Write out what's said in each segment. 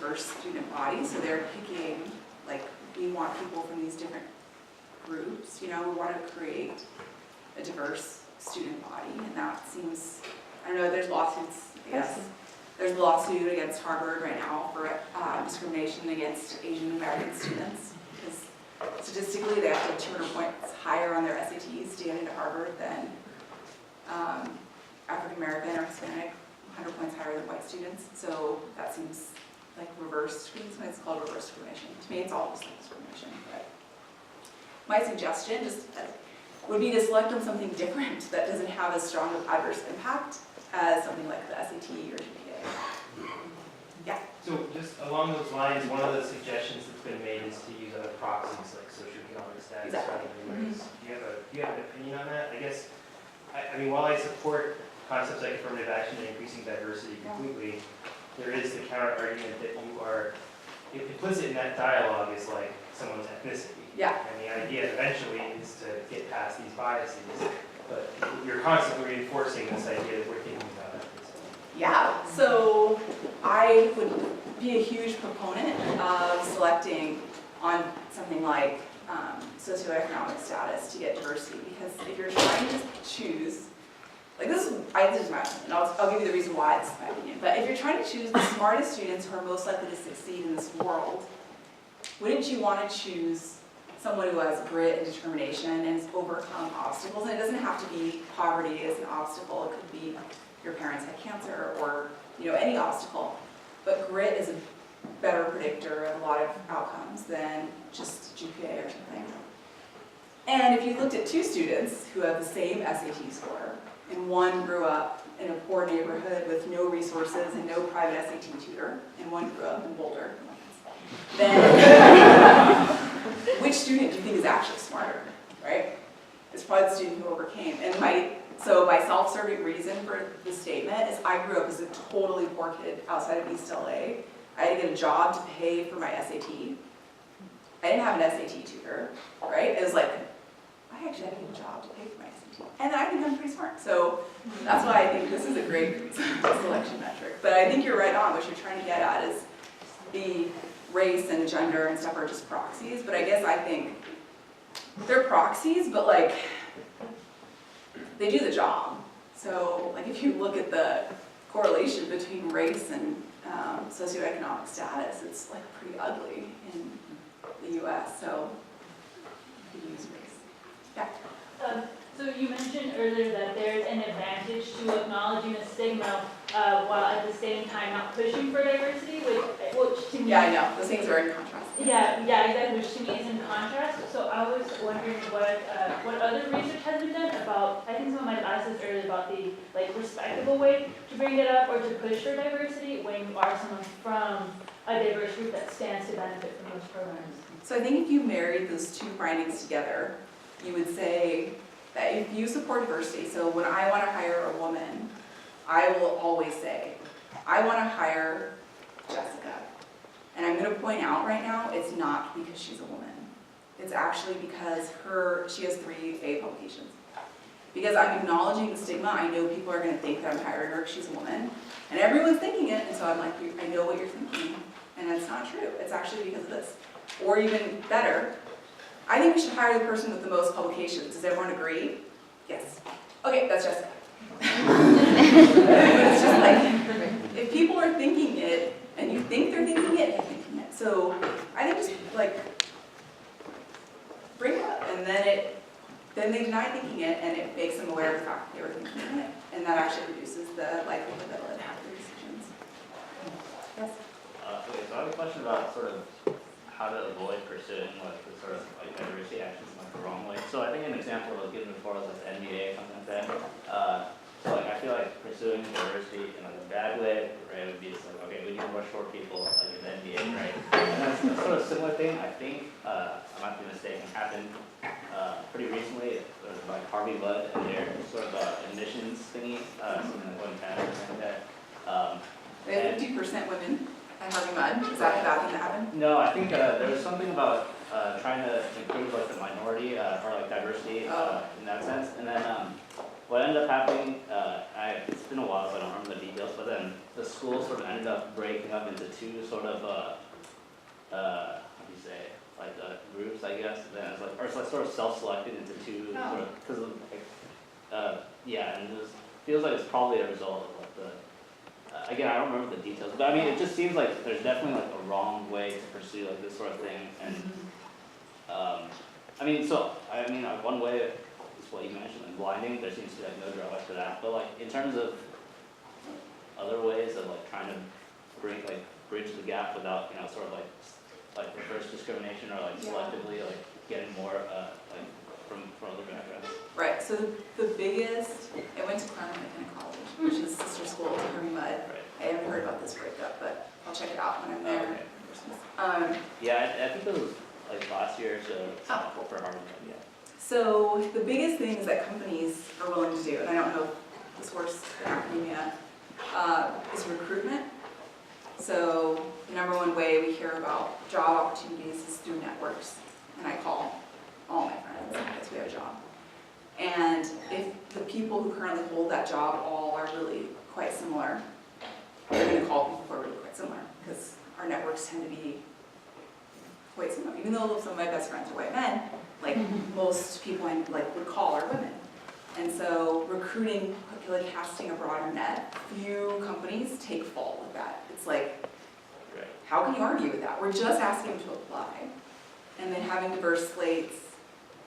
diverse student body, so they're picking, like, we want people from these different groups, you know, we want to create a diverse student body, and that seems, I don't know, there's lawsuits, I guess. There's a lawsuit against Harvard right now for discrimination against Asian American students, because statistically they have to have 200 points higher on their SATs to get into Harvard than African American or Hispanic, 100 points higher than white students. So that seems like reverse discrimination. It's called reverse discrimination. To me, it's all just like discrimination. But my suggestion just would be to select on something different that doesn't have as strong of adverse impact as something like the SAT or GPA. Yeah. So just along those lines, one of the suggestions that's been made is to use other proxies like socioeconomic status rather than race. Do you have an opinion on that? I guess, I mean, while I support concepts like affirmative action and increasing diversity completely, there is the counter argument that you are, implicit in that dialogue is like someone's ethnicity. Yeah. And the idea eventually is to get past these biases, but you're constantly reinforcing this idea that we're thinking about ethnicity. Yeah, so I would be a huge proponent of selecting on something like socioeconomic status to get diversity, because if you're trying to choose, like this is my opinion, I'll give you the reason why it's my opinion, but if you're trying to choose the smartest students who are most likely to succeed in this world, wouldn't you want to choose someone who has grit and determination and has overcome obstacles? And it doesn't have to be poverty as an obstacle, it could be your parents had cancer or, you know, any obstacle. But grit is a better predictor of a lot of outcomes than just GPA or something. And if you looked at two students who have the same SAT score, and one grew up in a poor neighborhood with no resources and no private SAT tutor, and one grew up in Boulder, then which student do you think is actually smarter, right? It's probably the student who overcame. And so my self-serving reason for this statement is I grew up as a totally poor kid outside of East LA. I had to get a job to pay for my SAT. I didn't have an SAT tutor, right? It was like, I actually had to get a job to pay for my SAT. And then I think I'm pretty smart. So that's why I think this is a great selection metric. But I think you're right on. What you're trying to get at is the race and gender and stuff are just proxies. But I guess I think they're proxies, but like, they do the job. So like if you look at the correlation between race and socioeconomic status, it's like pretty ugly in the US, so you could use race. Yeah. So you mentioned earlier that there's an advantage to acknowledging a stigma while at the same time not pushing for diversity, which to me... Yeah, I know. Those things are in contrast. Yeah, exactly, which to me is in contrast. So I was wondering what other research has been done about, I think someone might have asked this earlier about the respectable way to bring it up or to push for diversity when you are someone from a diverse group that stands to benefit from those programs. So I think if you married those two findings together, you would say that if you support diversity, so when I want to hire a woman, I will always say, I want to hire Jessica. And I'm going to point out right now, it's not because she's a woman. It's actually because she has 3 A publications. Because I'm acknowledging the stigma, I know people are going to think that I'm hiring her because she's a woman. And everyone's thinking it, and so I'm like, I know what you're thinking. And it's not true. It's actually because of this. Or even better, I think we should hire the person with the most publications. Does everyone agree? Yes. Okay, that's Jessica. It's just like, if people are thinking it, and you think they're thinking it, they're thinking it. So I think just like, bring it up, and then they deny thinking it, and it makes them aware of the fact that they were thinking it. And that actually reduces the likelihood that they'll have their decisions. Yes? Okay, so I have a question about sort of how to avoid pursuing the sort of diversity actions in the wrong way. So I think an example I was given before was the NBA or something like that. So I feel like pursuing diversity in a bad way, right, would be just like, okay, we need more short people in the NBA, right? And that's a sort of similar thing, I think, I might be mistaken, happened pretty recently. It was like Harvey Mudd and their sort of admissions thingy, something like one time or something like that. We have 50% women at Harvey Mudd. Is that a bad thing to happen? No, I think there was something about trying to improve like the minority or like diversity in that sense. And then what what ended up happening, it's been a while, so I don't remember the details, but then the school sort of ended up breaking up into two sort of, how do you say, like groups, I guess. Then it's like, or it's like sort of self-selected into two, sort of, because of, like, yeah, and it feels like it's probably a result of like the, again, I don't remember the details, but I mean, it just seems like there's definitely like a wrong way to pursue like this sort of thing, and I mean, so I mean, one way is what you mentioned, like blinding. There seems to be like no drawback to that, but like in terms of other ways of like trying to bridge the gap without sort of like reverse discrimination or like selectively like getting more like from other backgrounds. Right, so the biggest, I went to Claremont McKenna College, which is sister school to Henry Mudd. Right. I haven't heard about this breakup, but I'll check it out when I'm there. Okay. Yeah, I think this was like last year, so for Harvard. Yeah. So the biggest things that companies are willing to do, and I don't know if this works in academia, is recruitment. So the number one way we hear about job opportunities is through networks, and I call all my friends because we have a job. And if the people who currently hold that job all are really quite similar, they're going to call people who are really quite similar because our networks tend to be quite similar. Even though some of my best friends are white men, like most people I would call are women. And so recruiting, like casting a broader net, few companies take fault with that. It's like, how can you argue with that? We're just asking them to apply. And then having diverse slates,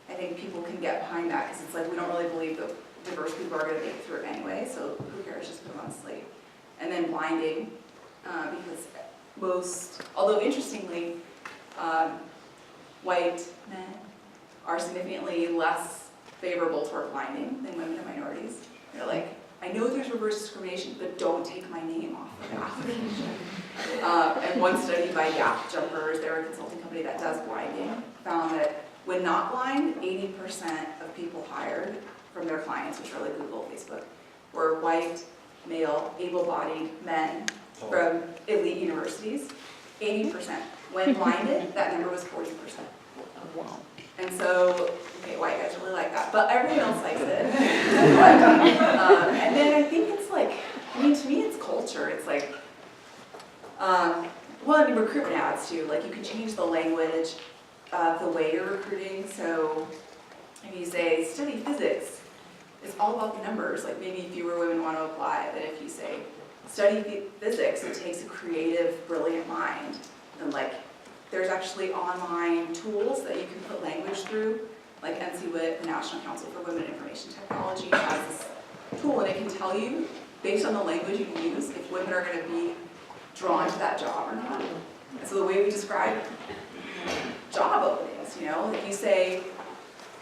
I think people can get behind that because it's like we don't really believe that diverse people are going to make it through it anyway, so who cares, just put them on a slate. And then blinding, because most, although interestingly, white men are significantly less favorable toward blinding than women and minorities. They're like, I know there's reverse discrimination, but don't take my name off of the application. And one study by Gap Jumpers, they're a consulting company that does blinding, found that when not blind, 80% of people hired from their clients, which are like Google, Facebook, were white, male, able-bodied men from elite universities. 80%. When blinded, that number was 40%. Wow. And so, okay, white guys really like that, but everyone else likes it. And then I think it's like, I mean, to me it's culture. It's like, well, I mean, recruitment ads too. Like you can change the language of the way you're recruiting. So if you say study physics, it's all about the numbers. Like maybe fewer women want to apply than if you say study physics, it takes a creative, brilliant mind. And like, there's actually online tools that you can put language through, like NCWIT, the National Council for Women in Information Technology, has this tool, and it can tell you, based on the language you use, if women are going to be drawn to that job or not. And so the way we describe job openings, if you say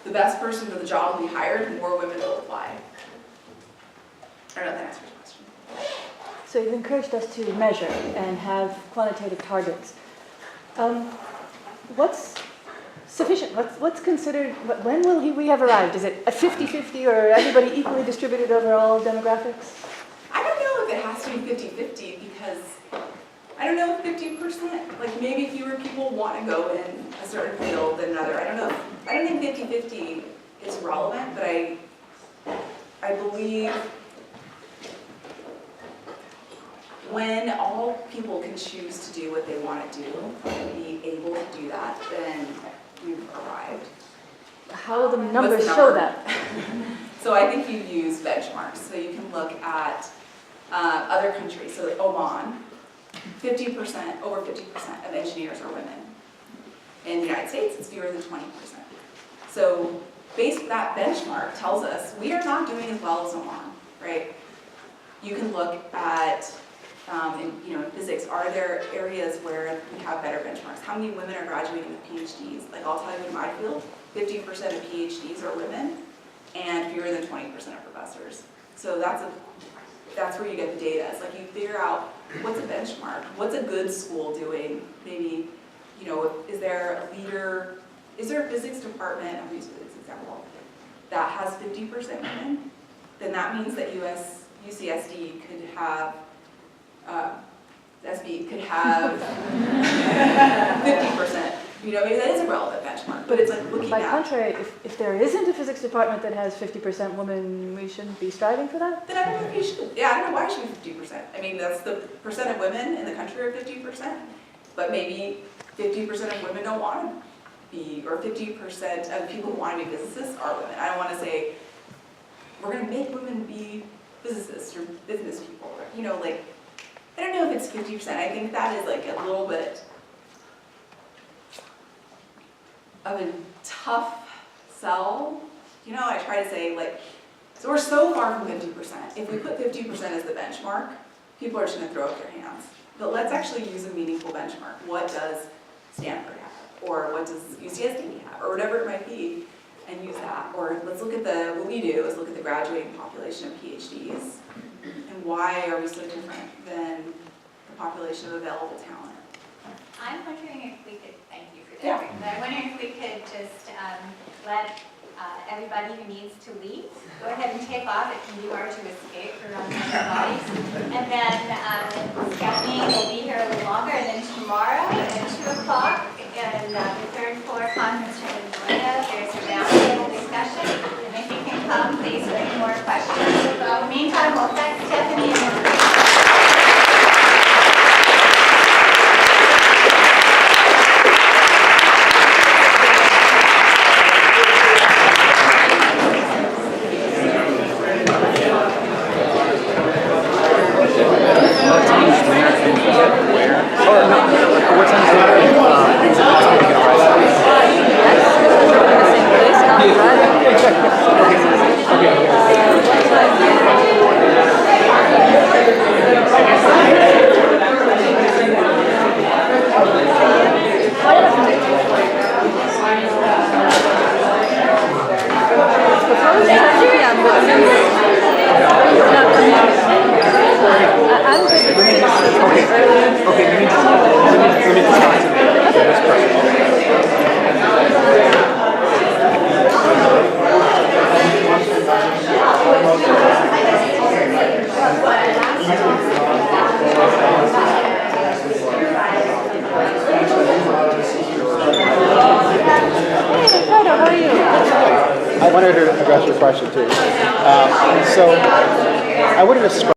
the best person for the job will be hired, more women will apply. I don't know if that answers your question. So you've encouraged us to measure and have quantitative targets. What's sufficient? What's considered, when will we have arrived? Is it a 50-50 or everybody equally distributed over all demographics? I don't know if it has to be 50-50 because I don't know if 50%, like maybe fewer people want to go in a certain field than another. I don't know. I don't think 50-50 is relevant, but I believe when all people can choose to do what they want to do and be able to do that, then we've arrived. How will the What's numbers the show number? that? So I think you use benchmarks. So you can look at other countries. So like Oman, 50%, over 50% of engineers are women. In the United States, it's fewer than 20%. So that benchmark tells us we are not doing as well as Oman, right? You can look at in physics, are there areas where we have better benchmarks? How many women are graduating with PhDs? Like I'll tell you in my field, 50% of PhDs are women and fewer than 20% are professors. So that's where you get the data. It's like you figure out what's a benchmark, what's a good school doing? Maybe, is there a physics department, I'm using this example, that has 50% women? Then that means that UCSD could have 50% You know, maybe that is a relevant benchmark, but it's like looking By at, contrary, if there isn't a physics department that has 50% women, we shouldn't be striving for that? then I don't know if you should, yeah, I don't know why it should be 50%. I mean, that's the percent of women in the country are 50%, but maybe 50% of women don't want to be, or 50% of people who want to be physicists are women. I don't want to say, we're going to make women be physicists or business people, or, you know, like, I don't know if it's 50%. I think that is like a little bit of a tough sell. You know, I try to say, like, so we're so far from 50%. If we put 50% as the benchmark, people are just going to throw up their hands. But let's actually use a meaningful benchmark. What does Stanford have? Or what does UCSD have? Or whatever it might be, and use that. Or let's look at what we do is look at the graduating population of PhDs. And why are we so different than the population of available talent? I'm wondering if we could, thank you for Yeah. that, but I'm wondering if we could just let everybody who needs to leave go ahead and take off. It can be hard to escape around other bodies. And then Stephanie will be here a little longer, and then tomorrow at 2 o'clock in the third floor conference room in Florida, there's a roundtable discussion. And if you can come, please bring more questions. In the meantime, we'll thank Stephanie and I wanted to address your question too. So I would have described